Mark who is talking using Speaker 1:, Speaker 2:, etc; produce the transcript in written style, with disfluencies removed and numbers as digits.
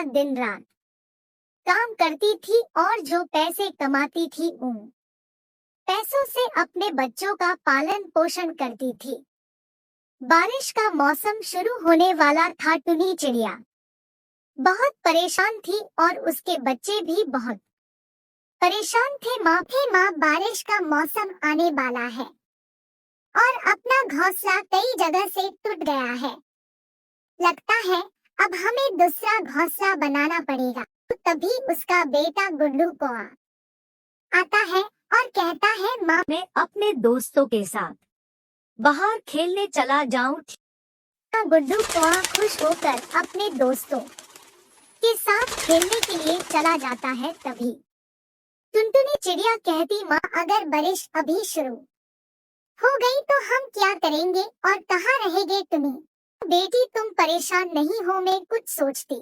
Speaker 1: दिन रात काम करती थी और जो पैसे कमाती थी उन पैसों से अपने बच्चों का पालन पोषण करती थी। बारिश का मौसम शुरू होने वाला था। टुनी चिड़िया बहुत परेशान थी और उसके बच्चे भी बहुत परेशान थे। माँ बारिश का मौसम आने वाला है और अपना घोंसला कई जगह से टूट गया है। लगता है अब हमें दूसरा घोंसला बनाना पड़ेगा। तभी उसका बेटा गुड्डू कौआ आता है और कहता है, माँ
Speaker 2: मैं अपने दोस्तों के साथ बाहर खेलने चला जाऊं।
Speaker 1: गुड्डू कौआ खुश होकर अपने दोस्तों के साथ खेलने के लिए चला जाता है। तभी टुनटुनी चिड़िया कहती, माँ अगर बारिश अभी शुरू हो गई तो हम क्या करेंगे और कहाँ रहेंगे? टुनी बेटी तुम परेशान नहीं हो, मैं कुछ सोचती